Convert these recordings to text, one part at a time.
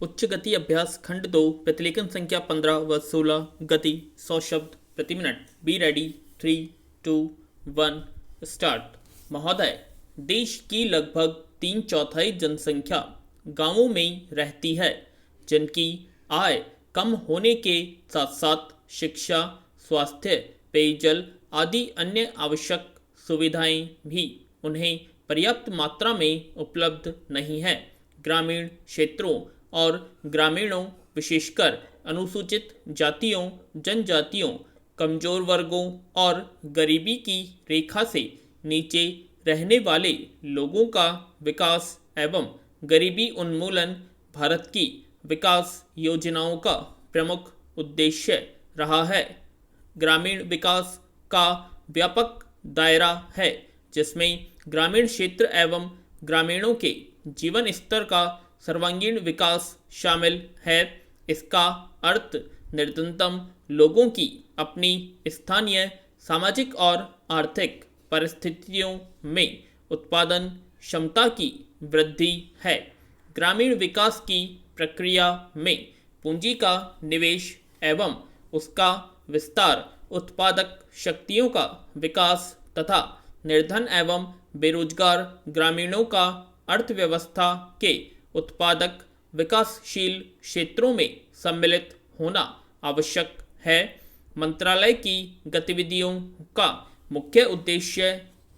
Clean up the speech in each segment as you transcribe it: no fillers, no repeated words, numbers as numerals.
उच्च गति अभ्यास खंड 2 प्रतिलेखन संख्या 15 व 16 गति 100 शब्द प्रति मिनट। Be ready. 3, 2, 1 स्टार्ट। महोदय, देश की लगभग 3/4 जनसंख्या गांवों में रहती है, जिनकी आय कम होने के साथ साथ शिक्षा, स्वास्थ्य, पेयजल आदि अन्य आवश्यक सुविधाएं भी उन्हें पर्याप्त मात्रा में उपलब्ध नहीं है। ग्रामीण क्षेत्रों और ग्रामीणों, विशेषकर अनुसूचित जातियों, जनजातियों, कमजोर वर्गों और गरीबी की रेखा से नीचे रहने वाले लोगों का विकास एवं गरीबी उन्मूलन भारत की विकास योजनाओं का प्रमुख उद्देश्य रहा है। ग्रामीण विकास का व्यापक दायरा है, जिसमें ग्रामीण क्षेत्र एवं ग्रामीणों के जीवन स्तर का सर्वांगीण विकास शामिल है। इसका अर्थ न्यूनतम लोगों की अपनी स्थानीय सामाजिक और आर्थिक परिस्थितियों में उत्पादन क्षमता की वृद्धि है। ग्रामीण विकास की प्रक्रिया में पूंजी का निवेश एवं उसका विस्तार, उत्पादक शक्तियों का विकास तथा निर्धन एवं बेरोजगार ग्रामीणों का अर्थव्यवस्था के उत्पादक विकासशील क्षेत्रों में सम्मिलित होना आवश्यक है। मंत्रालय की गतिविधियों का मुख्य उद्देश्य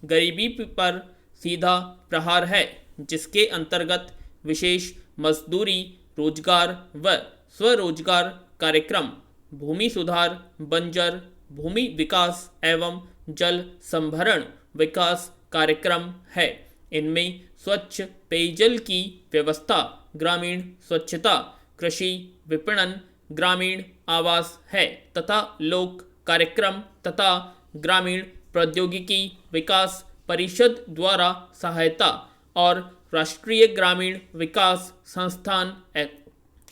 गरीबी पर सीधा प्रहार है, जिसके अंतर्गत विशेष मजदूरी, रोजगार व स्वरोजगार कार्यक्रम, भूमि सुधार, बंजर भूमि विकास एवं जल संभरण विकास कार्यक्रम है। इनमें स्वच्छ पेयजल की व्यवस्था, ग्रामीण स्वच्छता, कृषि विपणन, ग्रामीण आवास है तथा लोक कार्यक्रम तथा ग्रामीण प्रौद्योगिकी विकास परिषद द्वारा सहायता और राष्ट्रीय ग्रामीण विकास संस्थान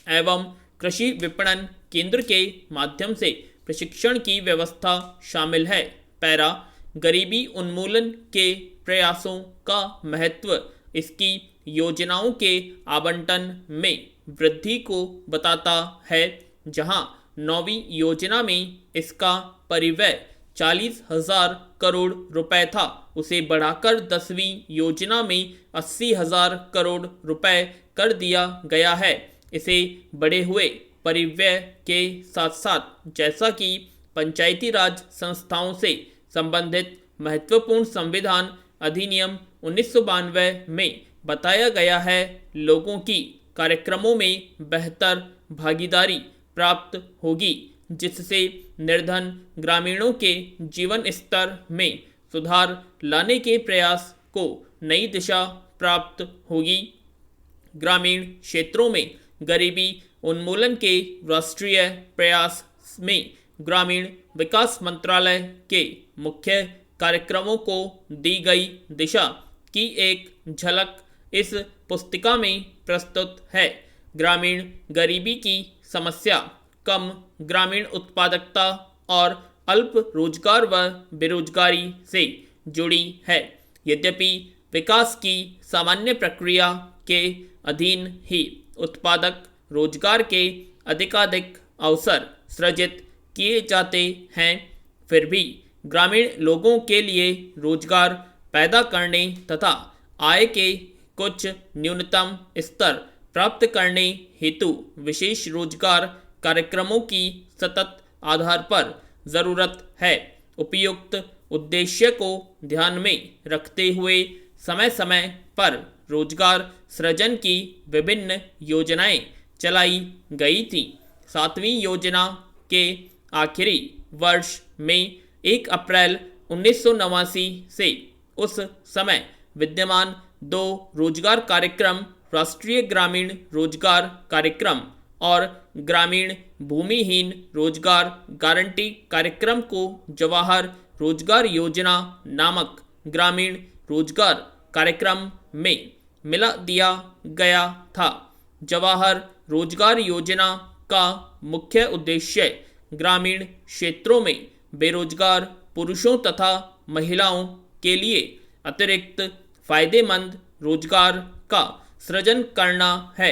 एवं कृषि विपणन केंद्र के माध्यम से प्रशिक्षण की व्यवस्था शामिल है। पैरा, गरीबी उन्मूलन के प्रयासों का महत्व इसकी योजनाओं के आवंटन में वृद्धि को बताता है। जहां 9वीं योजना में इसका परिव्यय 40,000 करोड़ रुपए था, उसे बढ़ाकर 10वीं योजना में 80,000 करोड़ रुपए कर दिया गया है। इसे बढ़े हुए परिव्यय के साथ साथ, जैसा कि पंचायती राज संस्थाओं से संबंधित महत्वपूर्ण संविधान अधिनियम 1992 में बताया गया है, लोगों की कार्यक्रमों में बेहतर भागीदारी प्राप्त होगी, जिससे निर्धन ग्रामीणों के जीवन स्तर में सुधार लाने के प्रयास को नई दिशा प्राप्त होगी। ग्रामीण क्षेत्रों में गरीबी उन्मूलन के राष्ट्रीय प्रयास में ग्रामीण विकास मंत्रालय के मुख्य कार्यक्रमों को दी गई दिशा की एक झलक इस पुस्तिका में प्रस्तुत है। ग्रामीण गरीबी की समस्या कम ग्रामीण उत्पादकता और अल्प रोजगार व बेरोजगारी से जुड़ी है। यद्यपि विकास की सामान्य प्रक्रिया के अधीन ही उत्पादक रोजगार के अधिकाधिक अवसर सृजित किए जाते हैं, फिर भी ग्रामीण लोगों के लिए रोजगार पैदा करने तथा आय के कुछ न्यूनतम स्तर प्राप्त करने हेतु विशेष रोजगार कार्यक्रमों की सतत आधार पर जरूरत है। उपयुक्त उद्देश्य को ध्यान में रखते हुए समय समय पर रोजगार सृजन की विभिन्न योजनाएं चलाई गई थी। 7वीं योजना के आखिरी वर्ष में 1 अप्रैल 1989 से उस समय विद्यमान 2 रोजगार कार्यक्रम, राष्ट्रीय ग्रामीण रोजगार कार्यक्रम और ग्रामीण भूमिहीन रोजगार गारंटी कार्यक्रम को जवाहर रोजगार योजना नामक ग्रामीण रोजगार कार्यक्रम में मिला दिया गया था। जवाहर रोजगार योजना का मुख्य उद्देश्य ग्रामीण क्षेत्रों में बेरोजगार पुरुषों तथा महिलाओं के लिए अतिरिक्त फायदेमंद रोजगार का सृजन करना है।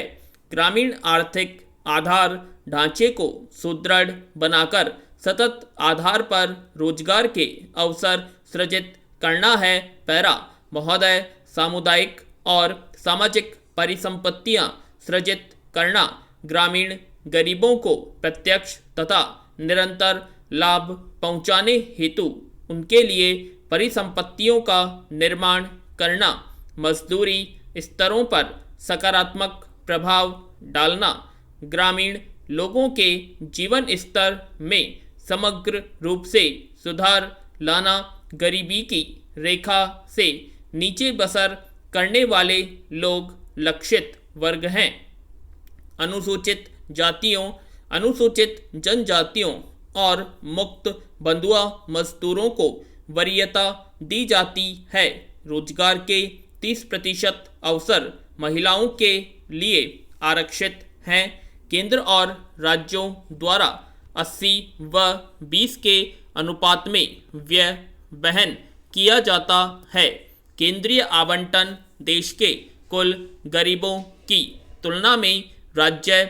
ग्रामीण आर्थिक आधार ढांचे को सुदृढ़ बनाकर सतत आधार पर रोजगार के अवसर सृजित करना है। पैरा महोदय, सामुदायिक और सामाजिक परिसंपत्तियां सृजित करना ग्रामीण गरीबों को प्रत्यक्ष तथा निरंतर लाभ पहुंचाने हेतु उनके लिए परिसंपत्तियों का निर्माण करना, मजदूरी स्तरों पर सकारात्मक प्रभाव डालना, ग्रामीण लोगों के जीवन स्तर में समग्र रूप से सुधार लाना, गरीबी की रेखा से नीचे बसर करने वाले लोग लक्षित वर्ग हैं। अनुसूचित जातियों, अनुसूचित जनजातियों और मुक्त बंधुआ मजदूरों को वरीयता दी जाती है। रोजगार के 30% अवसर महिलाओं के लिए आरक्षित हैं। केंद्र और राज्यों द्वारा 80 व 20 के अनुपात में व्यय वहन किया जाता है। केंद्रीय आवंटन देश के कुल गरीबों की तुलना में राज्य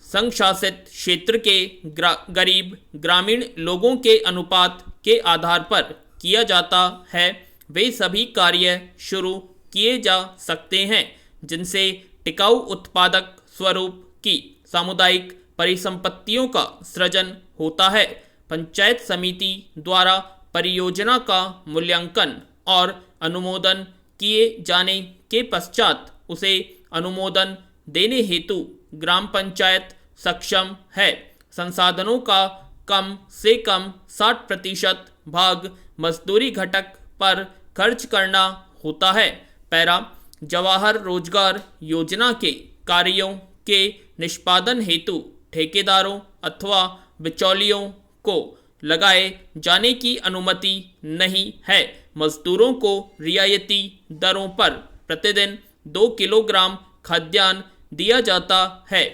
संघशासित क्षेत्र के गरीब ग्रामीण लोगों के अनुपात के आधार पर किया जाता है। वे सभी कार्य शुरू किए जा सकते हैं जिनसे टिकाऊ उत्पादक स्वरूप की सामुदायिक परिसंपत्तियों का सृजन होता है। पंचायत समिति द्वारा परियोजना का मूल्यांकन और अनुमोदन किए जाने के पश्चात उसे अनुमोदन देने हेतु ग्राम पंचायत सक्षम है। संसाधनों का कम से कम 60% भाग मजदूरी घटक पर खर्च करना होता है। पैरा जवाहर रोजगार योजना के कार्यों के निष्पादन हेतु ठेकेदारों अथवा बिचौलियों को लगाए जाने की अनुमति नहीं है। मजदूरों को रियायती दरों पर प्रतिदिन 2 किलोग्राम खाद्यान्न दिया जाता है।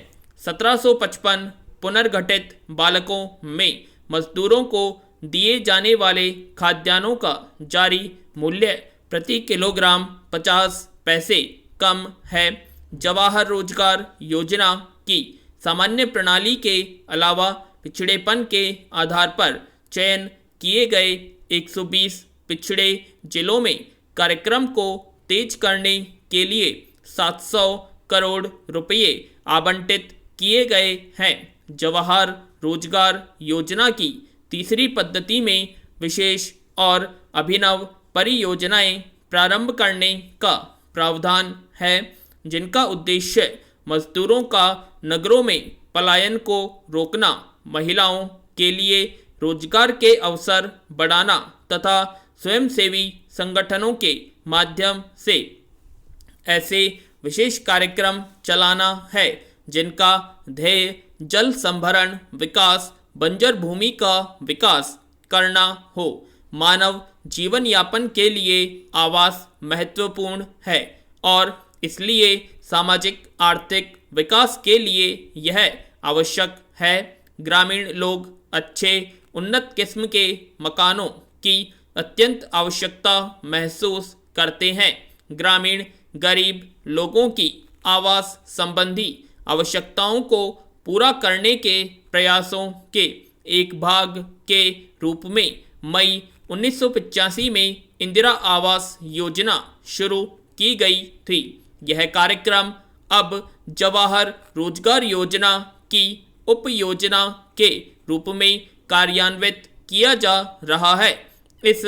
1755 पुनर्गठित बालकों में मजदूरों को दिए जाने वाले खाद्यान्नों का जारी मूल्य प्रति किलोग्राम 50 पैसे कम है। जवाहर रोजगार योजना की सामान्य प्रणाली के अलावा पिछड़ेपन के आधार पर चयन किए गए 120 पिछड़े जिलों में कार्यक्रम को तेज करने के लिए 700 करोड़ रुपये आवंटित किए गए हैं। जवाहर रोजगार योजना की तीसरी पद्धति में विशेष और अभिनव परियोजनाएं प्रारंभ करने का प्रावधान है जिनका उद्देश्य मजदूरों का नगरों में पलायन को रोकना, महिलाओं के लिए रोजगार के अवसर बढ़ाना तथा स्वयंसेवी संगठनों के माध्यम से ऐसे विशेष कार्यक्रम चलाना है जिनका ध्येय जल संभरण विकास, बंजर भूमि का विकास करना हो। मानव जीवन यापन के लिए आवास महत्वपूर्ण है और इसलिए सामाजिक आर्थिक विकास के लिए यह आवश्यक है। ग्रामीण लोग अच्छे उन्नत किस्म के मकानों की अत्यंत आवश्यकता महसूस करते हैं। ग्रामीण गरीब लोगों की आवास संबंधी आवश्यकताओं को पूरा करने के प्रयासों के एक भाग के रूप में मई 1985 में इंदिरा आवास योजना शुरू की गई थी। यह कार्यक्रम अब जवाहर रोजगार योजना की उपयोजना के रूप में कार्यान्वित किया जा रहा है। इस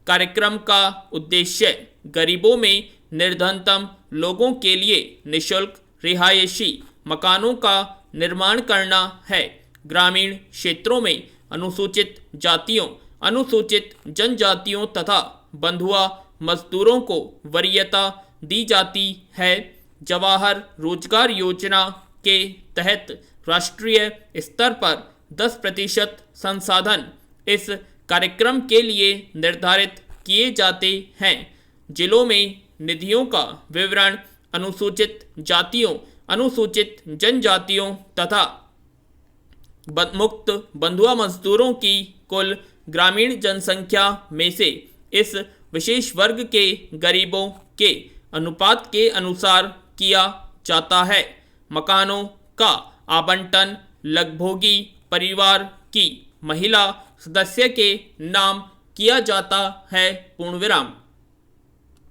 कार्यक्रम का उद्देश्य गरीबों में निर्धनतम लोगों के लिए निःशुल्क रिहायशी मकानों का निर्माण करना है। ग्रामीण क्षेत्रों में अनुसूचित जातियों, अनुसूचित जनजातियों तथा बंधुआ मजदूरों को वरीयता दी जाती है। जवाहर रोजगार योजना के तहत राष्ट्रीय स्तर पर 10% संसाधन इस कार्यक्रम के लिए निर्धारित किए जाते हैं। जिलों में निधियों का विवरण अनुसूचित जातियों, अनुसूचित जनजातियों तथा मुक्त बंधुआ मजदूरों की कुल ग्रामीण जनसंख्या में से इस विशेष वर्ग के गरीबों के अनुपात के अनुसार किया जाता है। मकानों का आवंटन लघुभोगी परिवार की महिला सदस्य के नाम किया जाता है, पूर्ण विराम।